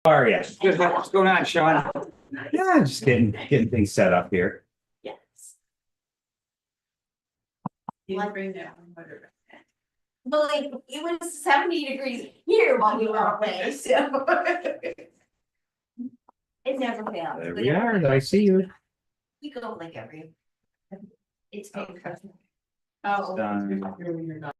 How are you? Good, what's going on, Sean? Yeah, just getting things set up here. Yes. Well, like, it was 70 degrees here while we were away, so. It never fails. There we are. I see you. We go like every. It's been. Done.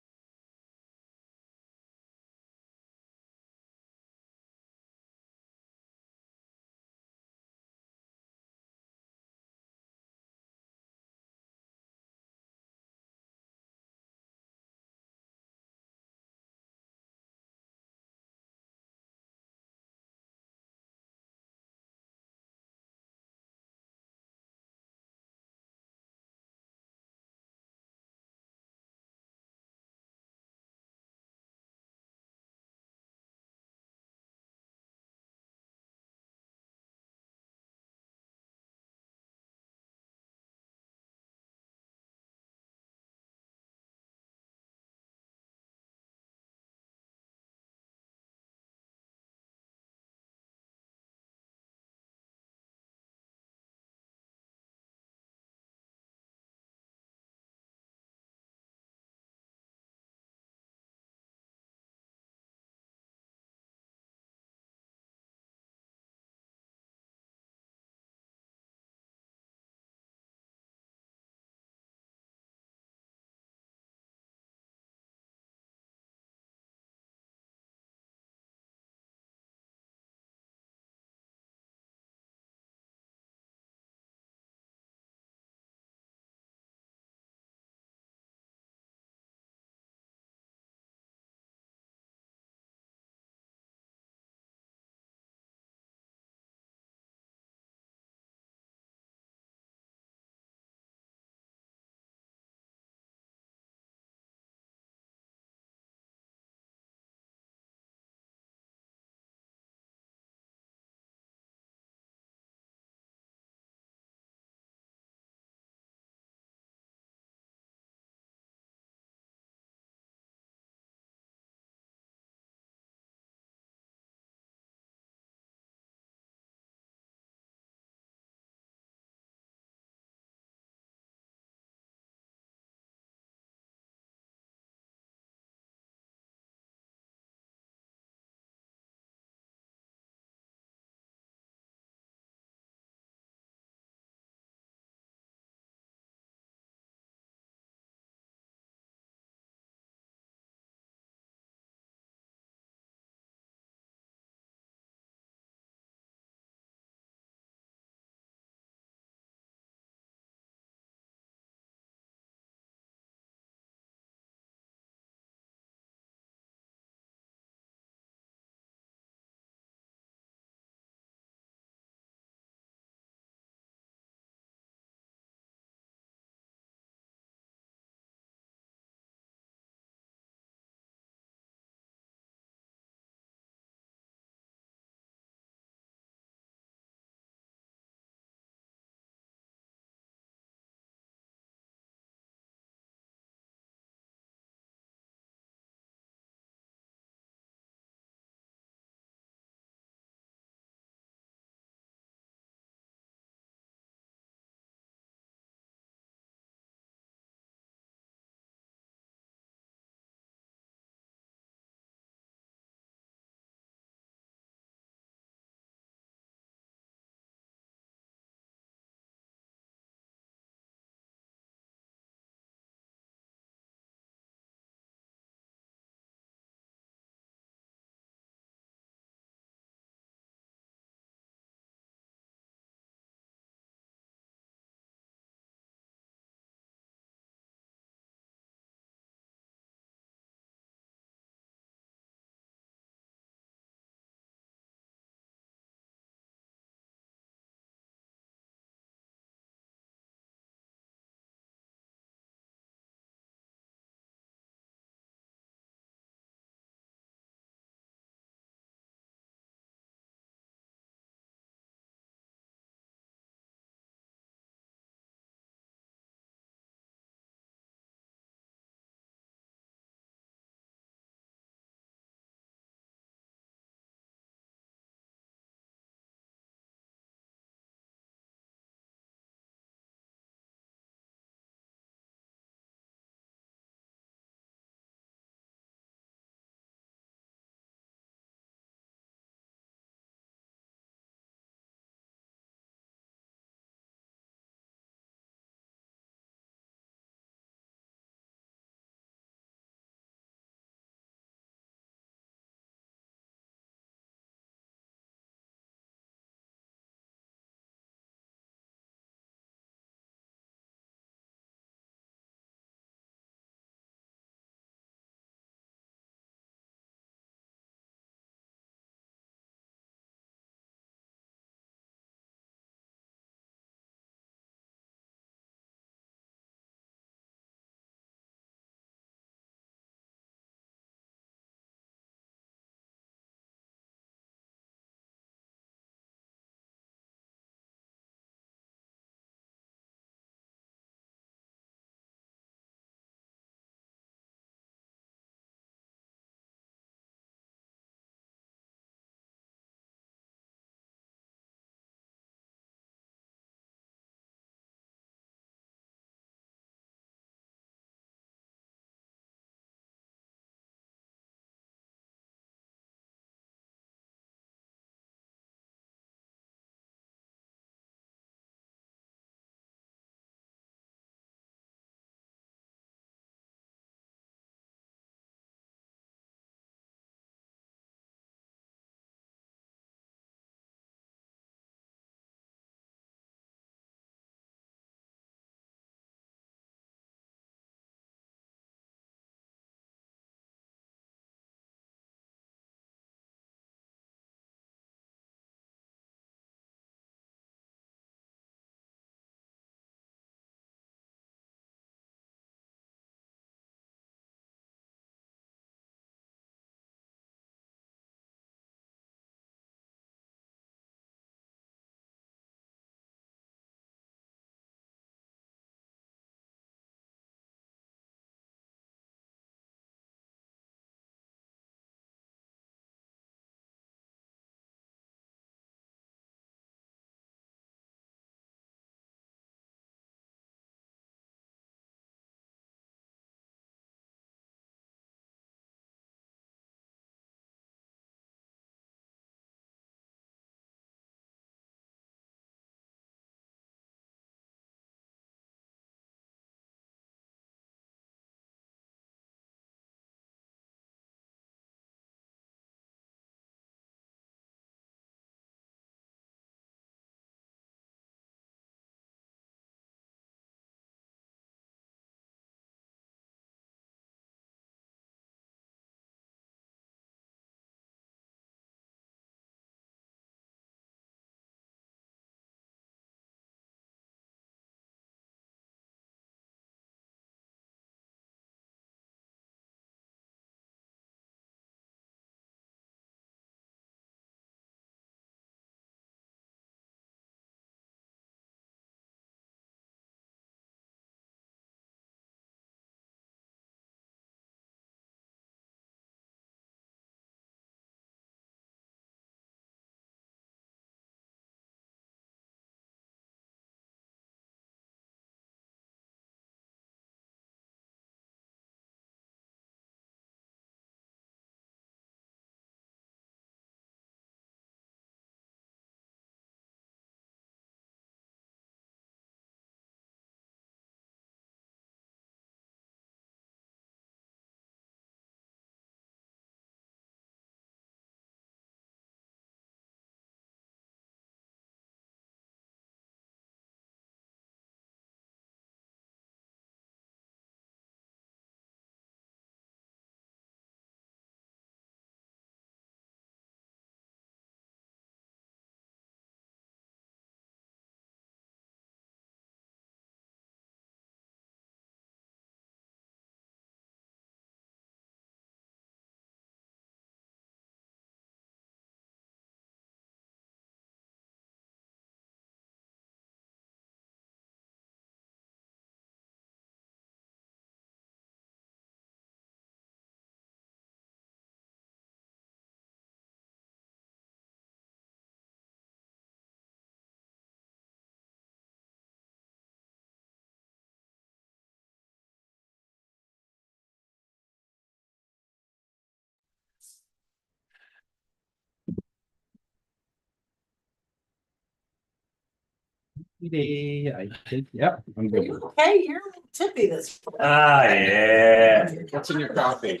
I think, yep, I'm Are good. you okay? You're a little tippy this. Ah, yeah. What's in your coffee?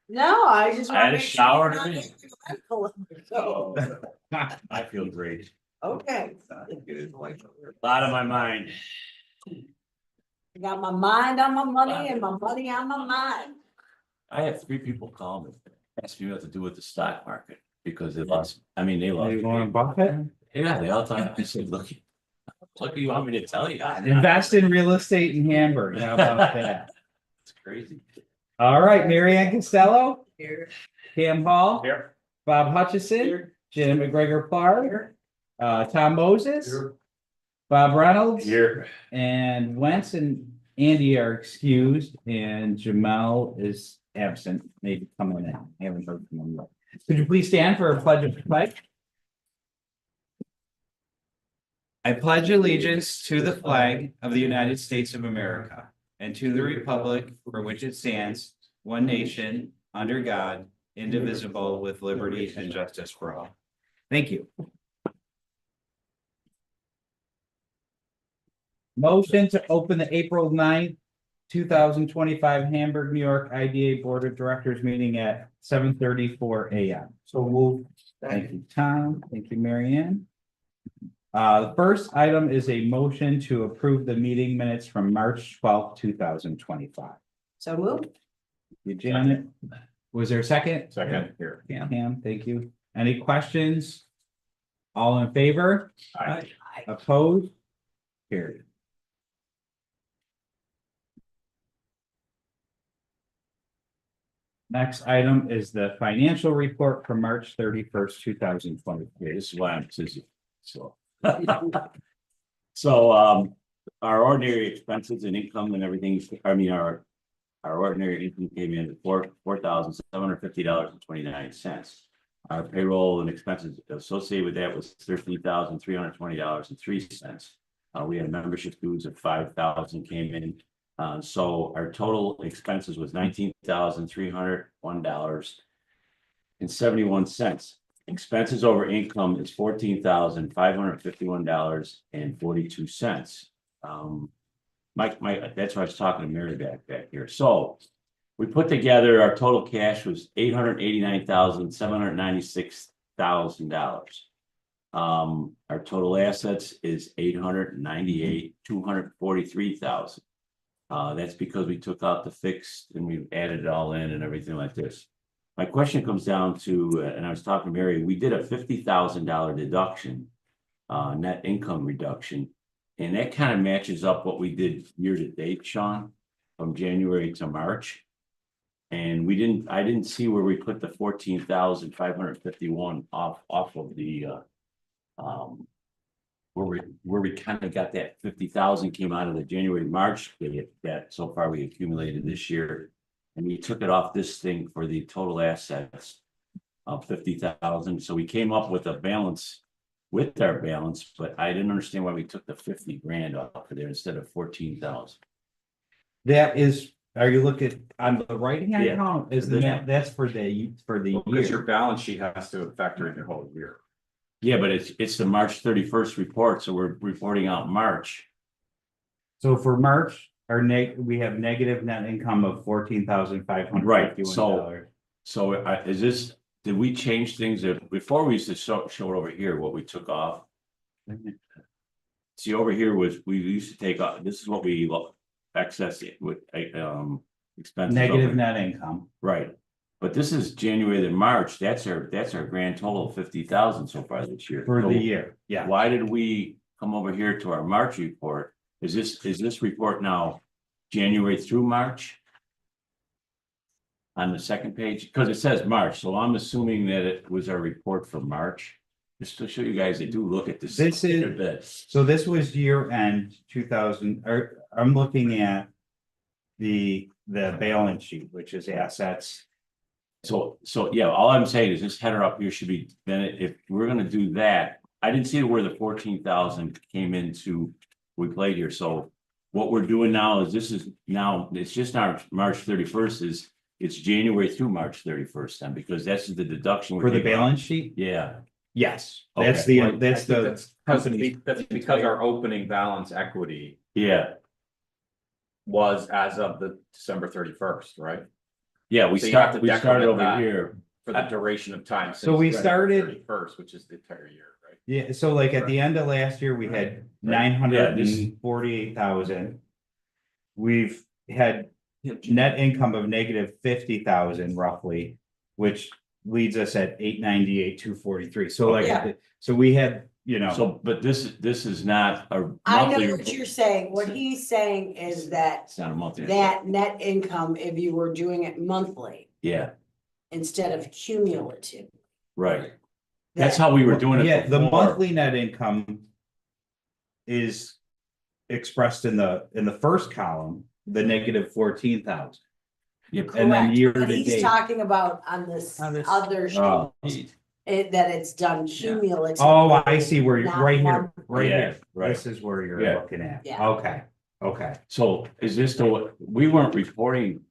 No, I just. I wanna had a make sure shower you're not today. getting the medical, So, I feel great. okay. A lot on my mind. I got my mind on my money and my money on my mind. I had 3 people call me, ask me what to do with the stock market because they lost, I mean, they lost. You want Buffett? Yeah, they all thought, I said, look, what do you want me to tell you? Invest in real estate in Hamburg. How about that? It's crazy. All right, Mary Ann Costello, Here. Cam Hall, Here. Bob Hutchison, Jen McGregor Clark, Tom Moses, Bob Reynolds. Here. And Wentz and Andy are excused and Jamel is absent, maybe coming in. I haven't heard from him yet. Could you please stand for a pledge of flag? I pledge allegiance to the flag of the United States of America and to the republic for which it stands, one nation, under God, indivisible, with liberty and justice for all. Thank you. Motion to open the April 9th, 2025 Hamburg, New York IDA Board of Directors meeting at 7:34 a.m. So move. Thank you, Tom. Thank you, Mary Ann. The first item is a motion to approve the meeting minutes from March 12th, 2025. So move. You, Janet. Was there a second? Second. Here, Pam, thank you. Any questions? All in favor? Aye. Opposed? Carried. Next item is the financial report for March 31st, 2023. This is why I'm busy, so. So, our ordinary expenses and income and everything, I mean, our ordinary income came in at $4,750.29. Our payroll and expenses associated with that was $13,320.03. We had membership dues of 5,000 came in. So our total expenses was $19,301.71. Expenses over income is $14,551.42. Mike, that's why I was talking to Mary back here. So we put together, our total cash was $889,796,000. Our total assets is $898,243,000. That's because we took out the fixed and we added it all in and everything like this. My question comes down to, and I was talking to Mary, we did a $50,000 deduction, net income reduction. And that kind of matches up what we did year to date, Sean, from January to March. And I didn't see where we put the 14,551 off of the, where we kind of got that 50,000 came out of the January, March that so far we accumulated this year. And we took it off this thing for the total assets of 50,000. So we came up with a balance with our balance, but I didn't understand why we took the 50 grand off of there instead of 14,000. That is, are you looking on the right hand Yeah. column? Is the that's for the Because your year? balance sheet has to factor in the whole year. Yeah, but it's the March 31st report, so we're reporting out March. So for March, we have negative net income of $14,551. So is this, did we change things that before we used to show it over here, what we took off? See, over here was, we used to take off, this is what we excess with expenses. Negative net income. Right, but this is January to March, that's our grand total of 50,000 so far this year. For So the year, yeah. why did we come over here to our March report? Is this report now January through March? On the second page, because it says March, so I'm assuming that it was our report for March. Just to show you guys, they do look at this. This is- So this was year end 2000, or I'm looking at the balance sheet, which is assets. So yeah, all I'm saying is this header up here should be, then if we're gonna do that, I didn't see where the 14,000 came into, we played here, so. What we're doing now is it's just not March 31st, it's January through March 31st then, because that's the deduction. For the balance sheet? Yeah, Yes, Okay. that's the, Well, I that's think the That's company. that's because our opening balance equity Yeah, was as of the December 31st, right? yeah, we So you have start, to we started decrement over that. here. For the duration of time. So we since started- December 31st, which is the entire year, right? Yeah, so like at the end of last year, we had Right. 948,000. We've had net income of negative 50,000 roughly, which leads us at 898,243. So like, Yeah. so we had, you know, So, but this is not a I know monthly. what you're saying. What he's saying is that It's not a monthly. that net income, if you were doing it monthly Yeah, instead of cumulative. right. That's that- how we were doing it yeah, the before. monthly net income is expressed in the first column, the negative 14,000. Yep. And then Correct, year but to he's date. talking about on this On this- other Oh. sheet, that it's done cumulative. Oh, I see where you're, not right here, monthly. right Yeah, here. right. This is where you're Yeah. looking at. Yeah. Okay, okay. So is this the, we weren't reporting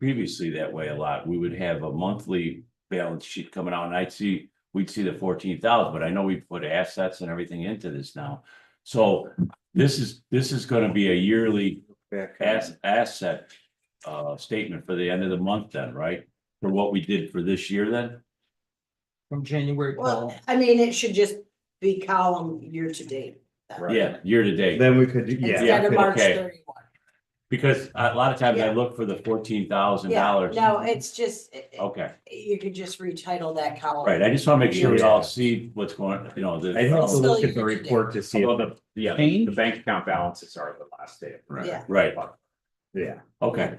previously that way a lot. We would have a monthly balance sheet coming out and we'd see the 14,000, but I know we put assets and everything into this now. So this is gonna be a yearly asset statement for the end of the month then, right? For what we did for this year then? From January Well, twelfth. I mean, it should just be column year to date. Right. Yeah, year to date. Then we could, do yeah. Instead of could- March okay. 31. Because a lot of times I Yeah. look for the $14,000. Yeah, no, it's just, Okay, you could just retitle that column. right. I just wanna make sure we all Yeah. see what's going, you know, I'd have to Still look year at the to date. report to see. Although if- the Change? bank account balances are the last day. Yeah. right, Yeah, okay.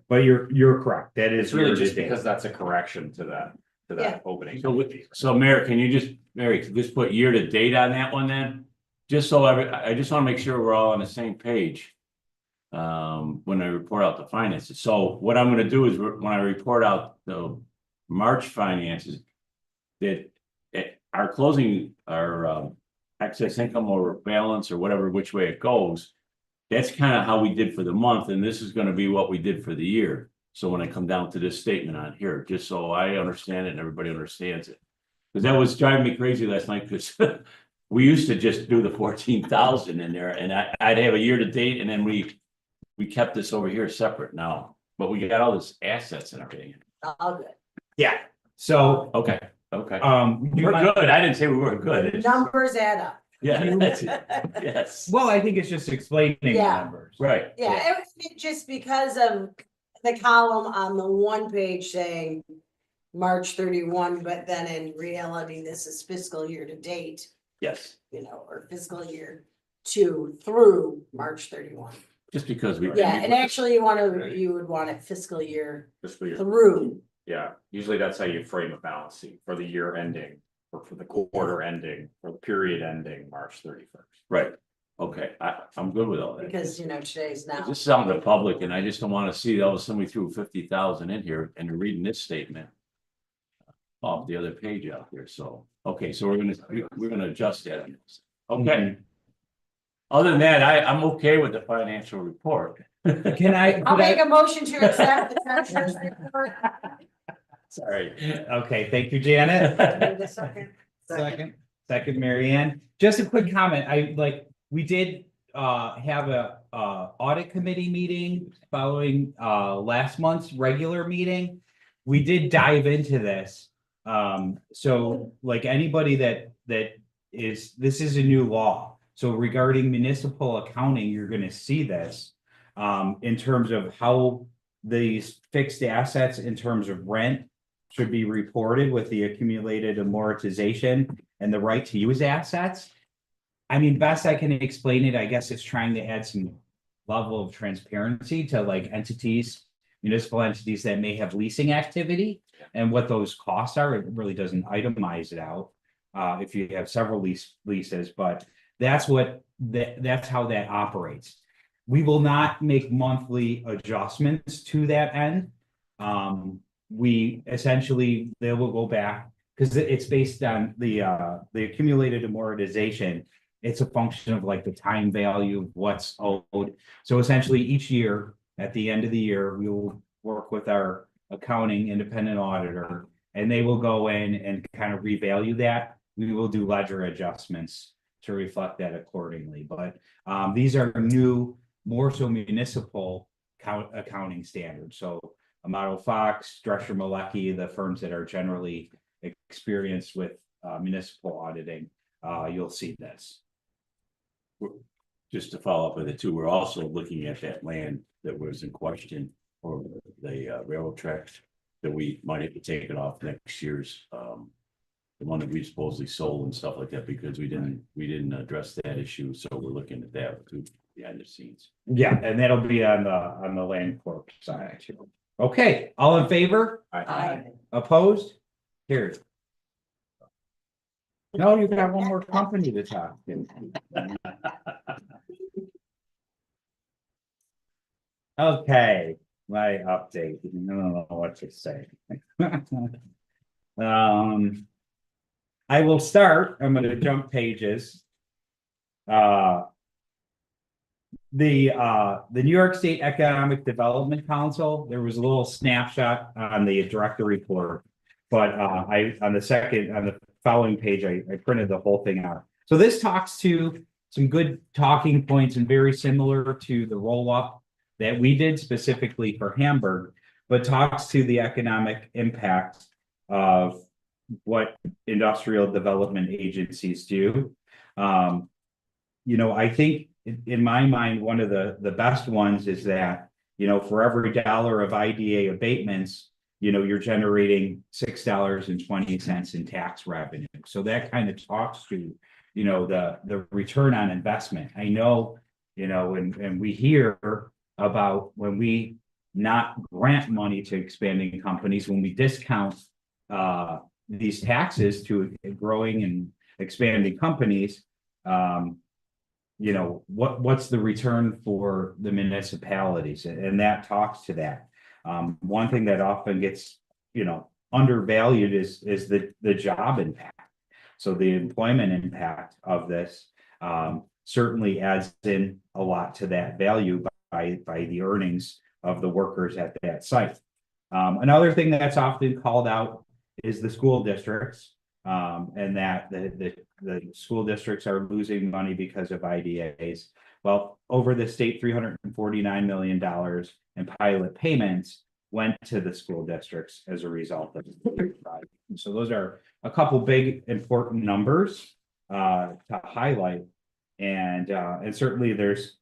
but you're correct. That is It's really year to just date. because that's a correction to that Yeah. opening. So Mary, can you just put year to date on that one then? Just so I just wanna make sure we're all on the same page. When I report out the finances. So what I'm gonna do is when I report out the March finances. That our closing, our excess income or balance or whatever, which way it goes. That's kind of how we did for the month, and this is gonna be what we did for the year. So when I come down to this statement on here, just so I understand it and everybody understands it. Cause that was driving me crazy last night, cause we used to just do the 14,000 in there and I'd have a year to date and then we kept this over here separate now, but we got all this assets and everything. All good. Yeah, so, Okay, you you we're might- good. I didn't say we weren't good. It's- Numbers add up. Yeah, that's it. Yes, well, I think it's just explaining the Yeah. numbers. right. Yeah, it just because of the column on the one page saying March 31, but then in reality, this is fiscal year to date, Yes, or fiscal year 2 through March 31. just because we. Yeah, and actually you would want it fiscal year Fiscal year. through. Yeah, usually that's how you frame a balance sheet for the year ending, or for the quarter ending, or the period ending March 31st. Right, okay, I'm good with all that. Because, today's now. This is out in the public and I just don't wanna see all of a sudden we threw 50,000 in here and you're reading this statement. Off the other page out here, so, okay, so we're gonna adjust that. Okay. Other than that, I'm okay with the financial report. Can I'll make a motion to accept the treasurer's report. Sorry. Okay, thank you, Janet. Need a second? Second, Mary Ann. Just a quick comment. We did have a audit committee meeting following last month's regular meeting. We did dive into this. So like anybody this is a new law. So regarding municipal accounting, you're gonna see this in terms of how these fixed assets in terms of rent should be reported with the accumulated amortization and the right to use assets. I mean, best I can explain it, I guess it's trying to add some level of transparency to like entities, municipal entities that may have leasing activity and what those costs are. It really doesn't itemize it out if you have several leases, but that's how that operates. We will not make monthly adjustments to that end. They will go back because it's based on the accumulated amortization. It's a function of like the time value of what's owed. So essentially each year, at the end of the year, we will work with our accounting independent auditor and they will go in and kind of revalue that we will do ledger adjustments to reflect that accordingly. But these are new, more so municipal accounting standards. So Amato Fox, Drescher Malecki, the firms that are generally experienced with municipal auditing, you'll see this. Just to follow up with it too, we're also looking at that land that was in question or the railroad tracks that we might have to take it off next year's, the one that we supposedly sold and stuff like that, because we didn't address that issue. So we're looking at that too behind the scenes. Yeah, and that'll be on the land corp side. Okay, all in favor? Aye. Opposed? Carried. No, you got one more company to talk to. Okay, my update. I don't know what to say. I will start. I'm going to jump pages. The New York State Economic Development Council, there was a little snapshot on the director report, but on the following page, I printed the whole thing out. So this talks to some good talking points and very similar to the roll-up that we did specifically for Hamburg, but talks to the economic impact of what industrial development agencies do. I think in my mind, one of the best ones is that, for every dollar of IDA abatements, you're generating $6.20 in tax revenue. So that kind of talks to, the return on investment. I know, and we hear about when we not grant money to expanding companies, when we discount these taxes to growing and expanding companies, what's the return for the municipalities? And that talks to that. One thing that often gets, undervalued is the job impact. So the employment impact of this certainly adds in a lot to that value by the earnings of the workers at that site. Another thing that's often called out is the school districts, and that the school districts are losing money because of IDAs. Well, over the state, $349 million in pilot payments went to the school districts as a result of the project. So those are a couple big important numbers to highlight, and certainly there's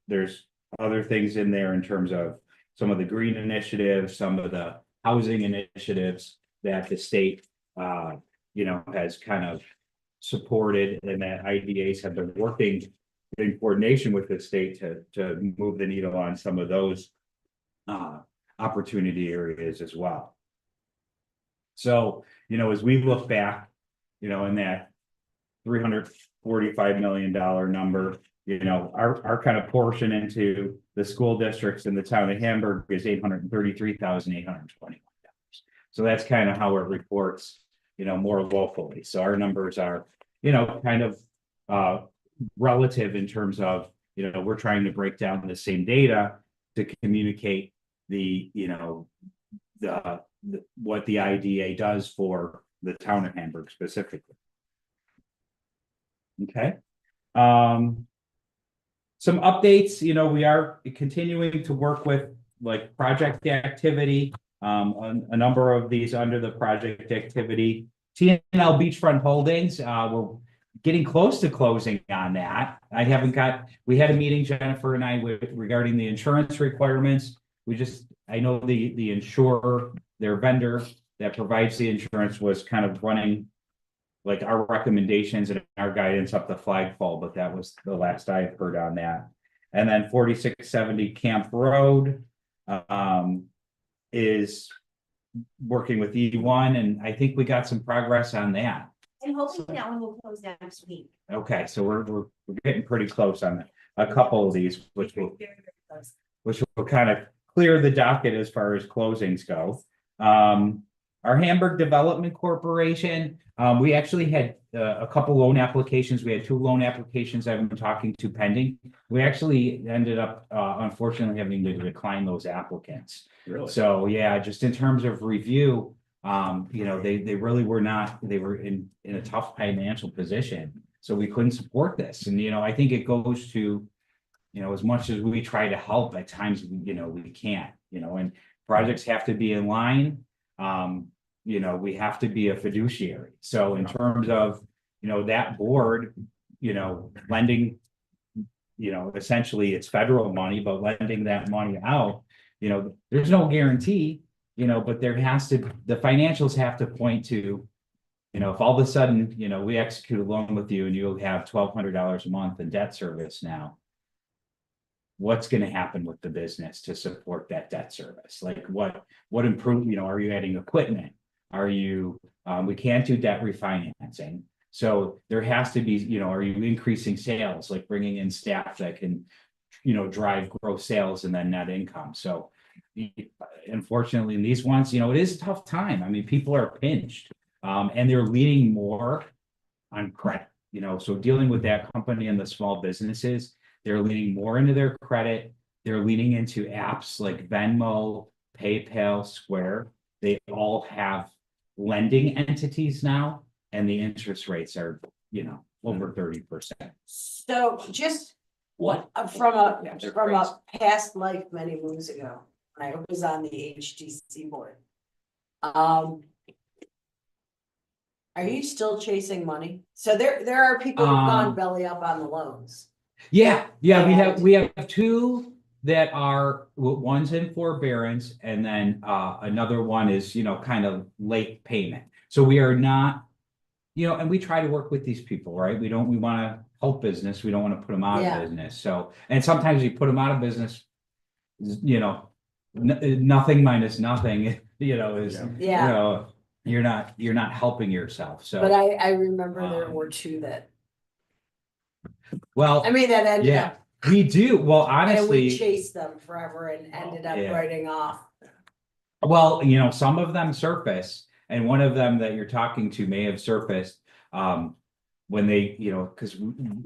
other things in there in terms of some of the green initiatives, some of the housing initiatives that the state has kind of supported, and that IDAs have been working in coordination with the state to move the needle on some of those opportunity areas as well. So, as we look back, in that $345 million number, our kind of portion into the school districts in the town of Hamburg is $833,821. So that's kind of how it reports, more locally. So our numbers are, kind of relative in terms of, we're trying to break down the same data to communicate what the IDA does for the town of Hamburg specifically. Okay. Some updates, we are continuing to work with like project activity, on a number of these under the project activity. TNL Beachfront Holdings, we're getting close to closing on that. We had a meeting, Jennifer and I, regarding the insurance requirements. I know the insurer, their vendor that provides the insurance, was kind of running like our recommendations and our guidance up the flagpole, but that was the last I've heard on that. And then 4670 Camp Road is working with E1, and I think we got some progress on that. I'm hoping that one will close next week. Okay, so we're getting pretty close on a couple of these, which will kind of clear the docket as far as closings go. Our Hamburg Development Corporation, we actually had a couple loan applications. We had 2 loan applications I've been talking to pending. We actually ended up, unfortunately, having to decline those applicants. Really? So yeah, just in terms of review, They really were not, they were in a tough financial position. So we couldn't support this. And, I think it goes to, as much as we try to help, at times, we can't, and projects have to be in line. We have to be a fiduciary. So in terms of, that board, lending, essentially it's federal money, but lending that money out, there's no guarantee, but there has to, the financials have to point to, if all of a sudden, we execute a loan with you and you'll have $1,200 a month in debt service now. What's going to happen with the business to support that debt service? Like what are you adding equipment? Are you, we can't do debt refinancing. So there has to be, are you increasing sales, like bringing in staff that can, drive growth sales and then net income. So unfortunately, in these ones, it is a tough time. I mean, people are pinched, and they're leaning more on credit, so dealing with that company and the small businesses, they're leaning more into their credit. They're leaning into apps like Venmo, PayPal, Square. They all have lending entities now, and the interest rates are, over 30%. So just What? from a they're past life many moons ago, when I was on the HDC board. Are you still chasing money? So there are people who've gone belly up on the loans. Yeah, we have two that are, one's in forbearance, and then another one is, kind of late payment. So we are not, and we try to work with these people, right? We want to help business. We don't want to put them out Yeah. of business. So, and sometimes you put them out of business, nothing minus nothing, is, Yeah. you're not helping yourself. So, But I remember there were two that, well, I mean, that ended yeah, up, we do. Well, and we honestly, chased them forever and ended up Yeah. writing off. well, some of them surface, and one of them that you're talking to may have surfaced, when they, because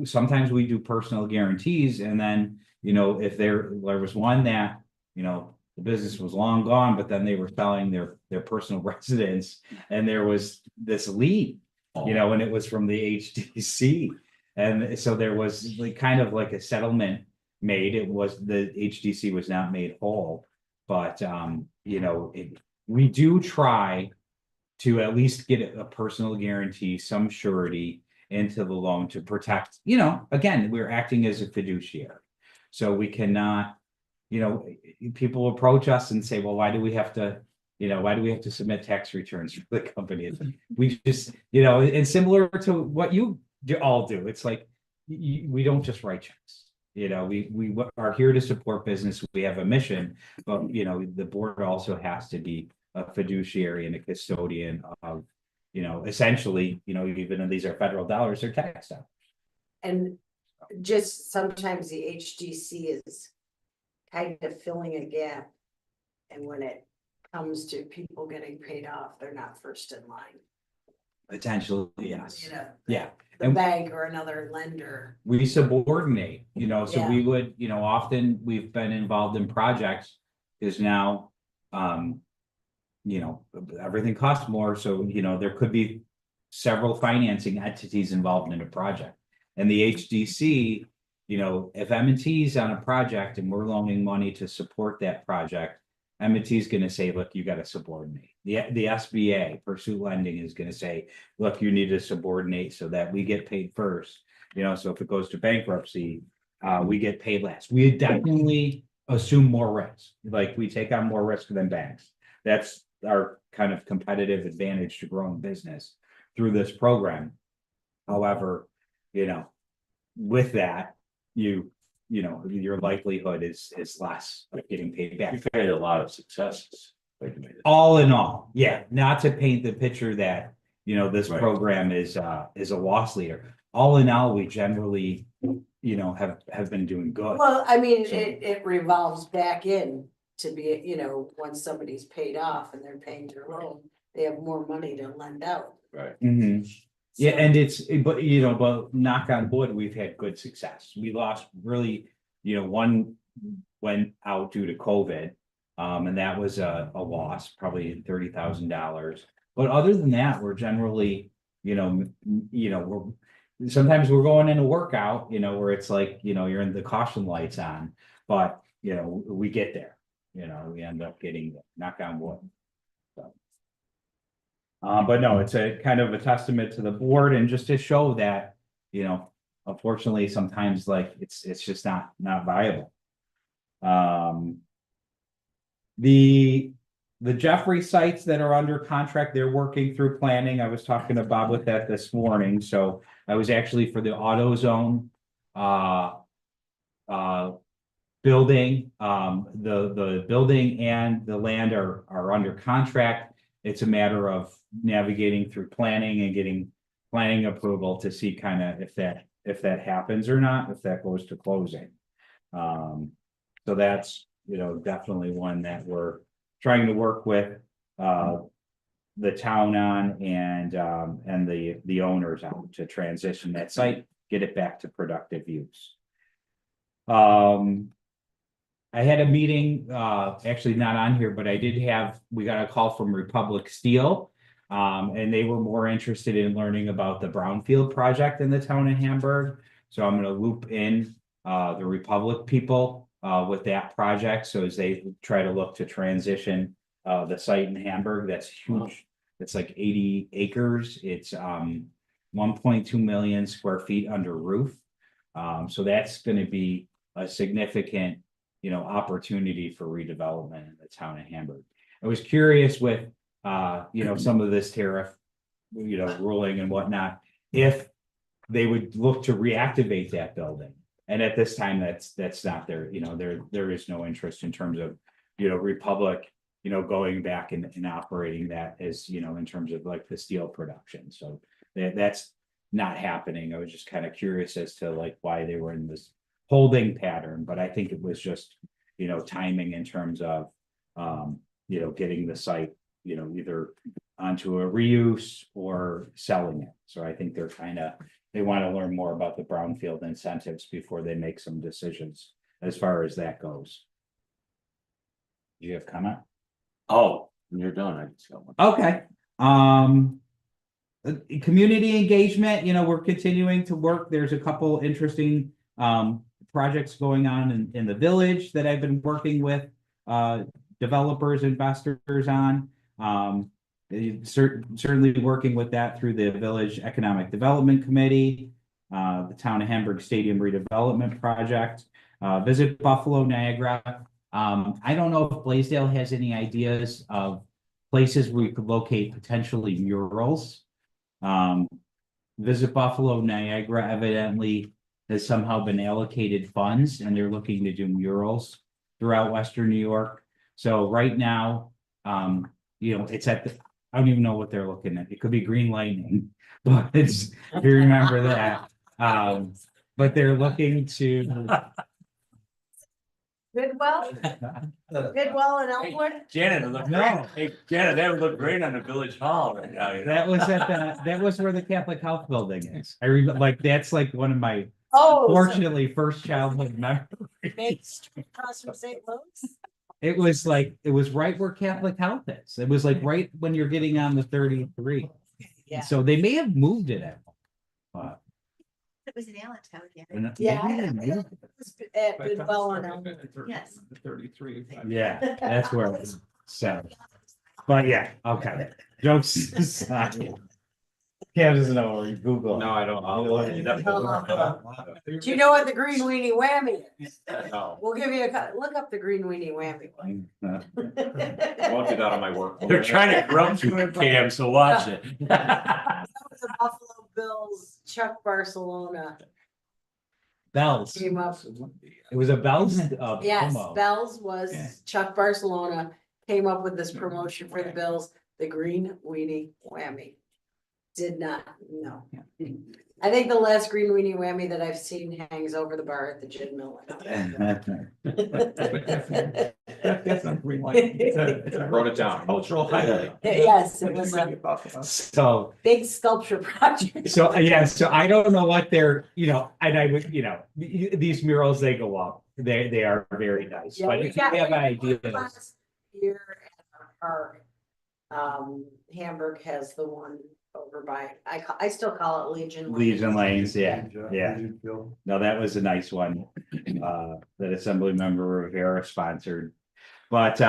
sometimes we do personal guarantees, and then, if there was one that, the business was long gone, but then they were selling their personal residence, and there was this lien, and it was from the HDC. And so there was like kind of like a settlement made. It was, the HDC was not made whole, but we do try to at least get a personal guarantee, some surety into the loan to protect, again, we're acting as a fiduciary. So we cannot, people approach us and say, well, why do we have to submit tax returns for the company? We just, it's similar to what you all do. It's like, we don't just write checks. We are here to support business. We have a mission, but the board also has to be a fiduciary and a custodian of, essentially, even though these are federal dollars, they're tax dollars. And just sometimes the HDC is kind of filling a gap. And when it comes to people getting paid off, they're not first in line. Potentially, yes. Yeah. The And bank or another lender. we subordinate, so Yeah. we would, often we've been involved in projects is now, everything costs more. So, there could be several financing entities involved in a project. And the HDC, if M&T is on a project and we're loaning money to support that project, M&T is going to say, look, you got to subordinate. The SBA, Pursuit Lending, is going to say, look, you need to subordinate so that we get paid first. So if it goes to bankruptcy, we get paid last. We definitely assume more risk. Like we take on more risk than banks. That's our kind of competitive advantage to growing business through this program. However, with that, your likelihood is less of getting paid back. We've had a lot of successes. All in all, yeah, not to paint the picture that, this Right. program is a loss leader. All in all, we generally, have been doing good. Well, I mean, So- it revolves back in to be, once somebody's paid off and they're paying their loan, they have more money to lend out. Right. Mhm. Yeah, So- and but knock on wood, we've had good success. We lost really, one went out due to COVID. And that was a loss, probably $30,000. But other than that, we're generally, sometimes we're going in a workout, where it's like, you're in the caution lights on, but, we get there, we end up getting, knock on wood. So. But no, it's a kind of a testament to the board and just to show that, unfortunately, sometimes like it's just not viable. The Jeffrey sites that are under contract, they're working through planning. I was talking to Bob with that this morning, so I was actually for the AutoZone building, the building and the land are under contract. It's a matter of navigating through planning and getting planning approval to see kind of if that happens or not, if that goes to closing. So that's, definitely one that we're trying to work with the town on and the owners on to transition that site, get it back to productive use. I had a meeting, actually not on here, but we got a call from Republic Steel. And they were more interested in learning about the brownfield project in the town of Hamburg. So I'm gonna loop in the Republic people with that project. So as they try to look to transition the site in Hamburg, that's huge. It's like 80 acres. It's 1.2 million square feet under roof. So that's gonna be a significant, opportunity for redevelopment in the town of Hamburg. I was curious with, some of this tariff, ruling and whatnot, if they would look to reactivate that building. And at this time, that's not there, there is no interest in terms of, Republic, going back and operating that as, in terms of like the steel production. So that's not happening. I was just kind of curious as to like why they were in this holding pattern, but I think it was just, timing in terms of, getting the site, either onto a reuse or selling it. So I think they want to learn more about the brownfield incentives before they make some decisions as far as that goes. Do you have comment? Oh, when you're done, I just got one. Okay. Community engagement, we're continuing to work. There's a couple interesting projects going on in the village that I've been working with developers, investors on. Certainly working with that through the Village Economic Development Committee, the Town of Hamburg Stadium Redevelopment Project, Visit Buffalo, Niagara. I don't know if Blaisdell has any ideas of places where we could locate potentially murals. Visit Buffalo, Niagara evidently has somehow been allocated funds and they're looking to do murals throughout Western New York. So right now, it's I don't even know what they're looking at. It could be Green Lightning, but if you remember that. But they're looking to. Goodwell and Elmwood? Janet, it looked No. Hey, Janet, that would look great on the village hall right now. That was where the Catholic Health Building is. I remember, that's like one of my fortunately first childhood memories. Across from St. Luke's? It was right where Catholic Health is. It was like right when you're getting on the 33. Yeah. So they may have moved it at. But It was in Allentown, yeah. Yeah. At Goodwell and Elmwood. Yes. 33. Yeah, that's where it was set. But yeah, okay. Jokes aside. Cam doesn't know where you Google. No, I don't. Do you know what the green weenie whammy is? No, We'll give you look up the green weenie whammy. I won't do that on my work. They're trying to grump you, Cam, so watch it. That was the Buffalo Bills, Chuck Barcelona Bells. came up. It was a Bells. Yes, promo. Bells was Yeah. Chuck Barcelona came up with this promotion for the Bills, the green weenie whammy. Did not, no. I think the last green weenie whammy that I've seen hangs over the bar at the Gin Mill. That's not Green Light. Wrote it down. Cultural highlight. Yes, it was a So big sculpture project. So I don't know what they're, and I would, these murals, they go up. They are very nice, Yeah, but we if you got- have ideas. here at our park, Hamburg has the one over by, I still call it Legion. Legion Lanes, yeah, yeah. No, that was a nice one. That Assembly Member Rivera sponsored. But,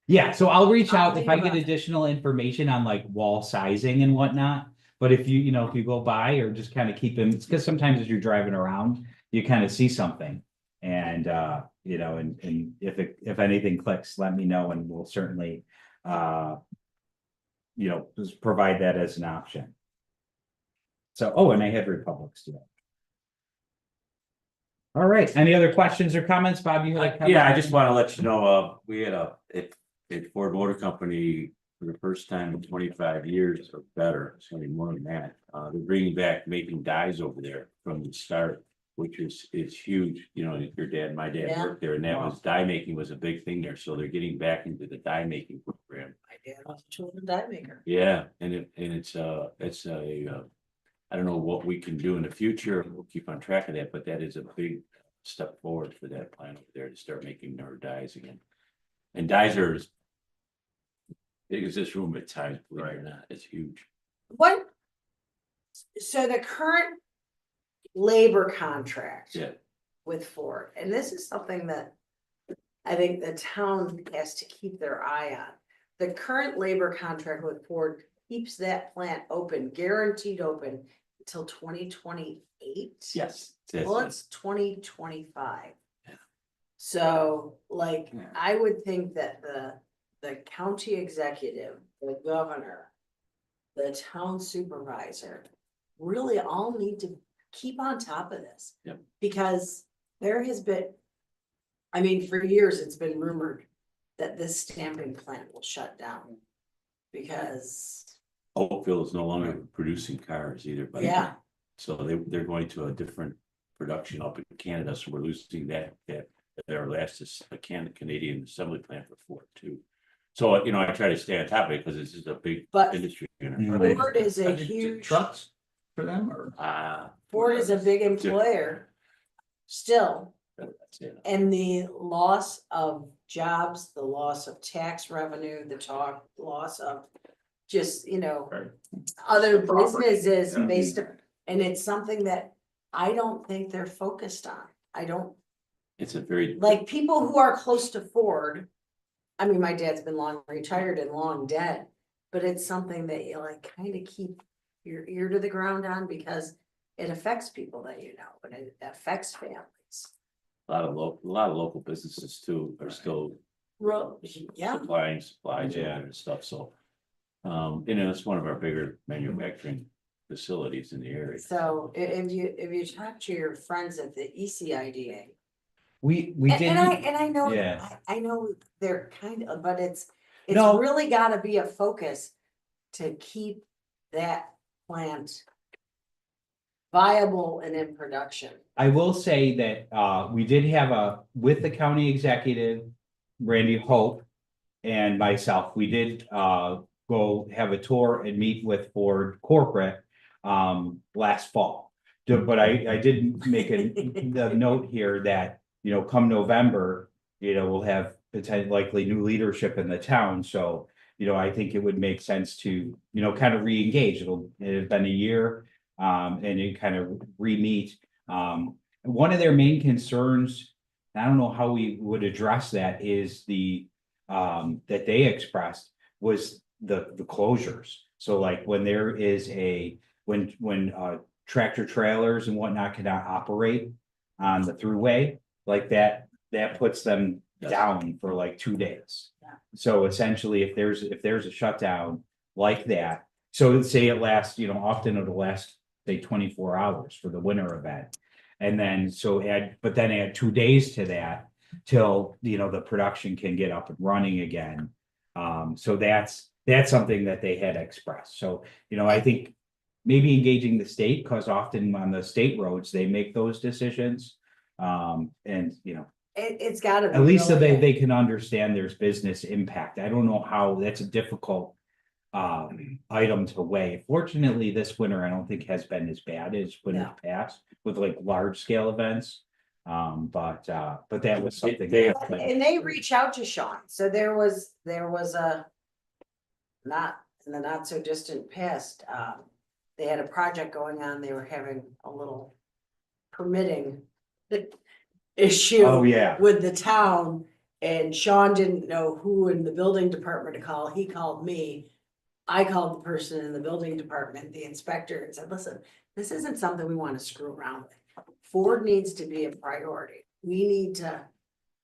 yeah, so I'll reach out if I get additional information on like wall sizing and whatnot. But if you know, if you go by or just kind of keep them, it's because sometimes as you're driving around, you kind of see something. And, you know, and if anything clicks, let me know and we'll certainly, you know, just provide that as an option. So, oh, and I had Republics today. All right, any other questions or comments, Bob? You had a Yeah, I just want to let you know, we had at Ford Motor Company for the first time in 25 years or better, it's gonna be more than that. They're bringing back making dies over there from the start, which is huge. You know, your dad, my dad Yeah. worked there, and that was die making was a big thing there. So they're getting back into the die making program. My dad was a children die maker. Yeah, and it's a I don't know what we can do in the future. We'll keep on track of that, but that is a big step forward for that plant over there to start making their dies again. And dies are as big as this room at times, believe it or not. It's huge. What? So the current labor contract. Yeah. With Ford, and this is something that I think the town has to keep their eye on. The current labor contract with Ford keeps that plant open, guaranteed open until 2028. Yes. Well, it's 2025. Yeah. So like, Yeah. I would think that the county executive, the governor, the town supervisor, really all need to keep on top of this. Yep. Because there has been, I mean, for years, it's been rumored that this stamping plant will shut down. Because, Oakville is no longer producing cars either, but yeah, so they're going to a different production up in Canada, so we're losing that their last is a Canadian assembly plant for Ford too. So, you know, I try to stay on top of it because this is a big But- industry. Ford is a Are they huge, trucks for them or? Ford is a big employer still. That's it. And the loss of jobs, the loss of tax revenue, the loss of just, you know, Right. other Property. businesses Yeah. based, and it's something that I don't think they're focused on. I don't, It's a very, like, people who are close to Ford. I mean, my dad's been long retired and long dead, but it's something that you like kind of keep your ear to the ground on because it affects people that you know, and it affects families. a lot of local businesses too are still Yeah, supplying supplies Yeah. and stuff, so. You know, it's one of our bigger manufacturing facilities in the area. so if you talk to your friends at the ECIDA. We And I, did, and I know, yeah. I know they're kind of, but it's No. really gotta be a focus to keep that plant viable and in production. I will say that we did have with the county executive, Randy Hope. And myself, we did go have a tour and meet with Ford corporate last fall. But I did make the note here that, you know, come November, you know, we'll have potentially likely new leadership in the town. So, you know, I think it would make sense to, you know, kind of re-engage. It has been a year and you kind of re-meet. One of their main concerns, I don't know how we would address that, is that they expressed was the closures. So like when there is when tractor trailers and whatnot cannot operate on the thruway, like that puts them Yes. down for like 2 days. Yeah. So essentially, if there's a shutdown like that, so say it lasts, you know, often it'll last, say 24 hours for the winter event. And then add 2 days to that till, you know, the production can get up and running again. So that's something that they had expressed. So, you know, I think maybe engaging the state, because often on the state roads, they make those decisions. And, you know, It's gotta be. at least so really they can understand there's business impact. I don't know how, that's a difficult item to weigh. Fortunately, this winter, I don't think has been as bad as winter past with like large scale events. But that was something. They have- And they reach out to Sean, so there was a. Not in the not so distant past, they had a project going on, they were having a little permitting. Issue. Oh, yeah. With the town, and Sean didn't know who in the building department to call, he called me. I called the person in the building department, the inspector, and said, listen, this isn't something we wanna screw around with. Ford needs to be a priority, we need to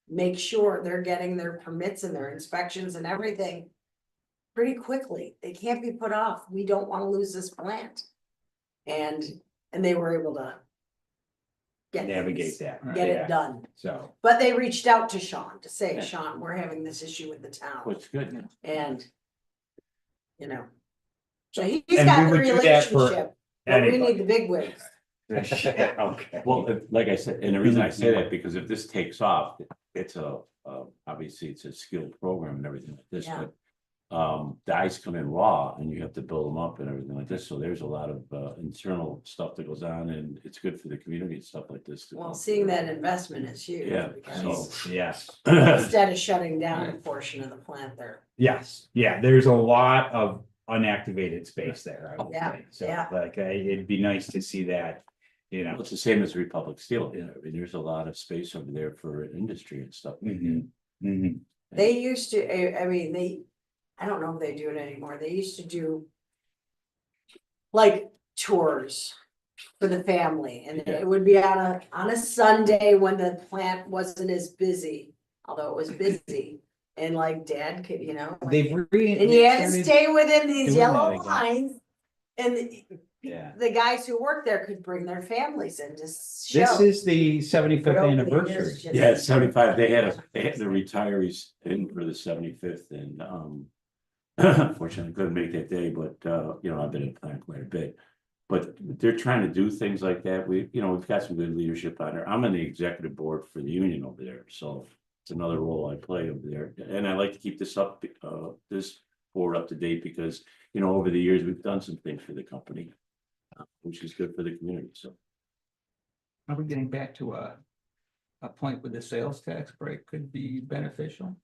make sure they're getting their permits and their inspections and everything pretty quickly, they can't be put off, we don't wanna lose this plant. And they were able to Navigate that. get Yeah. it done. So, But they reached out to Sean to say, Yeah. Sean, we're having this issue with the town, What's good. and. You know. So he's And got we the would do that for relationship, but we anybody. need the big wigs. okay. Well, like I said, and the reason I say that, because if this takes off, it's obviously it's a skilled program and everything like this, Yeah. but. Dyes come in raw and you have to build them up and everything like this, so there's a lot of internal stuff that goes on, and it's good for the community and stuff like this. Well, seeing that investment is huge. Yeah, Because Yes, instead of shutting down a portion of the plant there. yes, yeah, there's a lot of unactivated space there, I would Yeah, say. So yeah. like, it'd be nice to see that, you know. It's the same as Republic Steel, you know, I mean, there's a lot of space over there for industry and stuff. Mhm, mhm. They used to, I mean, I don't know if they do it anymore, they used to do. Like tours for the family, and Yeah. it would be on a Sunday when the plant wasn't as busy, although it was busy. And like dad could, you know. like- They've And you had to started- stay within these doing yellow that again. lines. And Yeah, the guys who worked there could bring their families in to this show. is the 75th But over the anniversary. years, just- Yeah, 75, they had the retirees in for the 75th, and unfortunately couldn't make that day, but you know, I've been in plant quite a bit. But they're trying to do things like that. We've got some good leadership on there. I'm on the executive board for the union over there, so it's another role I play over there. And I like to keep this this board up to date, because, you know, over the years, we've done some things for the company, which is good for the community, so. Are we getting back to a point where the sales tax break could be beneficial?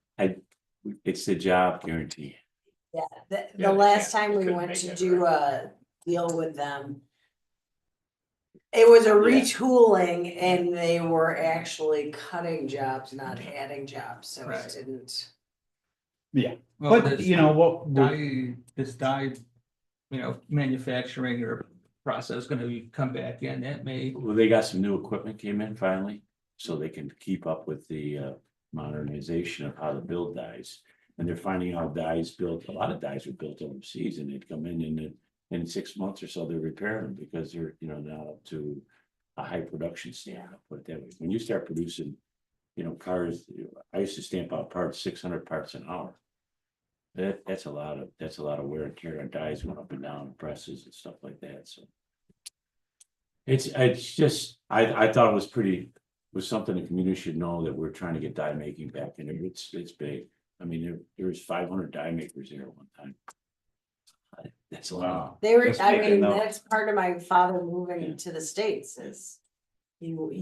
It's the job guarantee. Yeah, the Yeah, last yeah, time we couldn't went make to it, do a deal with them. It was a retooling, and they were actually cutting jobs, not adding jobs, so it Right. didn't. Yeah, Well, but this you know what? dye, manufacturing or process gonna come back in, that may, Well, they got some new equipment came in finally, so they can keep up with the modernization of how to build dyes. And they're finding out dyes built, a lot of dyes are built overseas, and they'd come in 6 months or so, they repair them, because they're, you know, not up to a high production standard, I'll put it that way. When you start producing, you know, cars, I used to stamp out parts, 600 parts an hour. That's a lot of wear and tear on dyes going up and down, presses and stuff like that, so. It's just, I thought it was something the community should know, that we're trying to get dye making back in there. It's big. I mean, there was 500 dye makers there at one time. That's a lot. Wow. They were, Just I making mean, notes. that's part of my father moving Yeah. to the States is.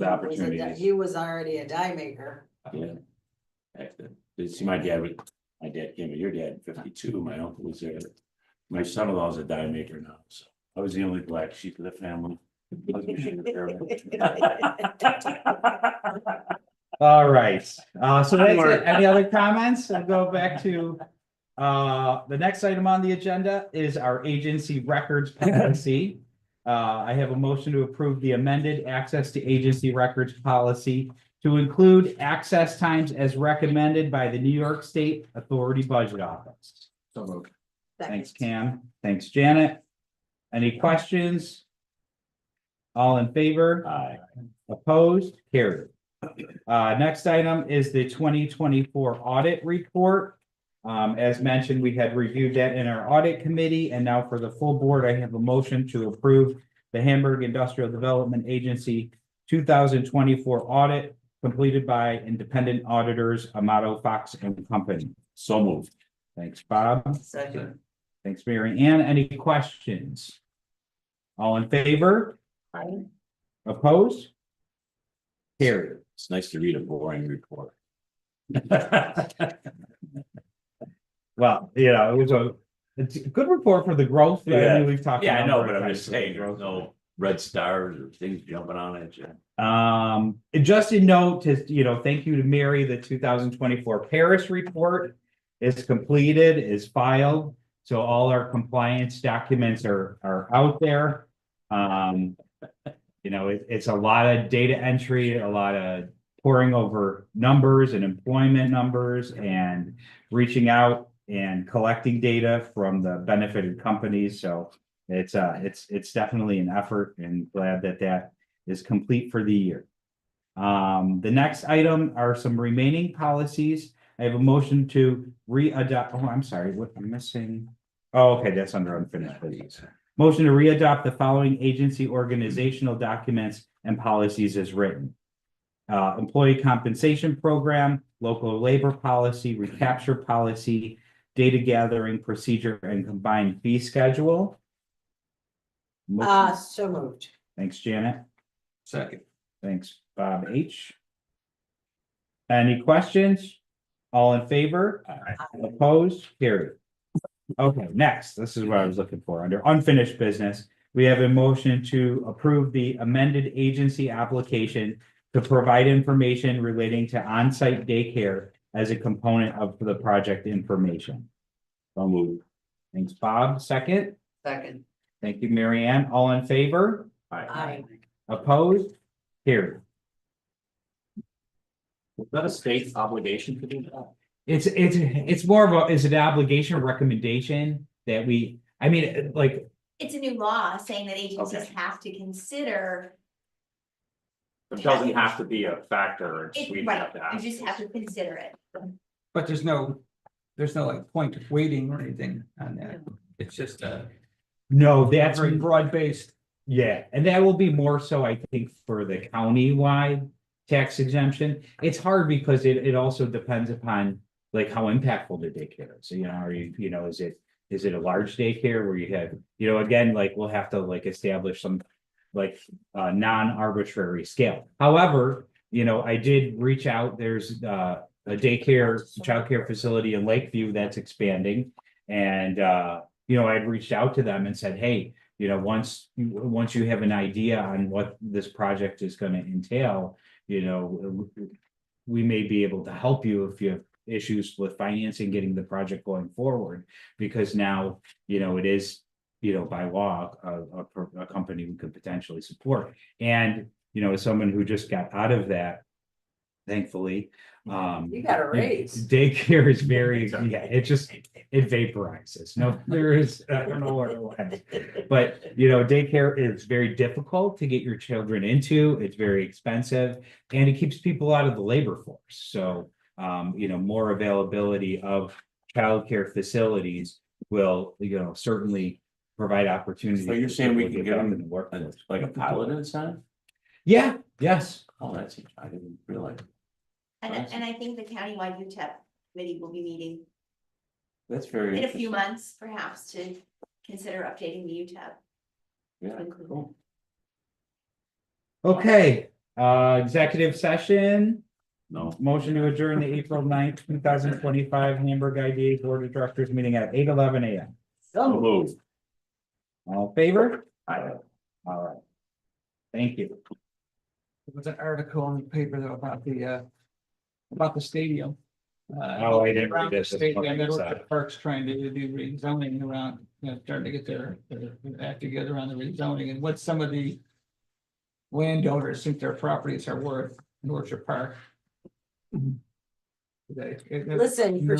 opportunities. He was already a die maker. Yeah. See, my dad came with your dad in 52. My uncle was there. My son-in-law's a dye maker now, so I was the only black sheep of the family. All right, so that's it. Any other comments? I'll go back to, the next item on the agenda is our agency records policy. I have a motion to approve the amended access to agency records policy to include access times as recommended by the New York State Authority Budget Office. so moved. Thanks, Cam. Thanks, Janet. Any questions? All in favor? Aye. Opposed? Carried. Next item is the 2024 audit report. As mentioned, we had reviewed that in our audit committee, and now for the full board, I have a motion to approve the Hamburg Industrial Development Agency 2024 audit completed by independent auditors Amato Fox and Company. So moved. Thanks, Bob. Second. Thanks, Mary Ann. Any questions? All in favor? Opposed? Carried. It's nice to read a boring report. Well, it's a good report for the growth. I Yeah. mean, we've talked. a Yeah, I know, number but of I'm times just about saying, the there's growth. no red stars or things jumping on it. Just a note to, thank you to Mary, the 2024 Paris report is completed, is filed. So all our compliance documents are out there. It's a lot of data entry, a lot of poring over numbers and employment numbers and reaching out and collecting data from the benefited companies. So it's definitely an effort, and glad that is complete for the year. The next item are some remaining policies. I have a motion to re-adopt. Oh, I'm sorry, what I'm missing. Oh, okay, that's under unfinished business. Motion to re-adopt the following agency organizational documents and policies as written. Employee compensation program, local labor policy, recapture policy, data gathering procedure, and combined fee schedule. Motion. So moved. Thanks, Janet. Second. Thanks, Bob H. Any questions? All in favor? Opposed? Carried. Okay, next, this is what I was looking for. Under unfinished business, we have a motion to approve the amended agency application to provide information relating to on-site daycare as a component of the project information. I'll move. Thanks, Bob. Second. Second. Thank you, Mary Ann. All in favor? Aye. Opposed? Carried. Is that a state obligation to do that? It's more of is an obligation or recommendation that like, It's a new law saying that agencies Okay. have to consider, It doesn't have to be a factor, it's it, we right, have to you ask. just have to consider it. But there's no like point of waiting or anything on that. It's just no, that's very broad based. yeah, and that will be more so, I think, for the county-wide tax exemption. It's hard because it also depends upon like how impactful the daycare is. Are you, is it a large daycare where you have, again, like we'll have to like establish some like non-arbitrary scale. However, I did reach out. There's a childcare facility in Lakeview that's expanding, and I'd reached out to them and said, hey, once you have an idea on what this project is going to entail, we may be able to help you if you have issues with financing, getting the project going forward, because now, it is, by law, a company we could potentially support. And, as someone who just got out of that, thankfully, You got a raise. daycare is very, it vaporizes. No, there is, I don't know what it was. But, daycare is very difficult to get your children into. It's very expensive, and it keeps people out of the labor force. So, more availability of childcare facilities will, certainly provide opportunities. So you're for saying we people to can get get back them in the workforce. like a pilot incentive? Yeah, yes. Oh, that's, I didn't realize. And I think the countywide UTEP committee will be meeting That's very in a few interesting. months, perhaps, to consider updating the UTEP. Yeah, cool. Okay, executive session. No, Motion to adjourn the April 9th, 2025 Hamburg IDA Board of Directors meeting at 8:11 a.m. so move. All in favor? Aye. All right. Thank you. There was an article in the paper though about the stadium. Oh, I didn't read Around the this. stadium, there were the Parks trying to do rezoning around, starting to get their act together on the rezoning, and what some of the landowners think their properties are worth in Orchard Park. Listen, for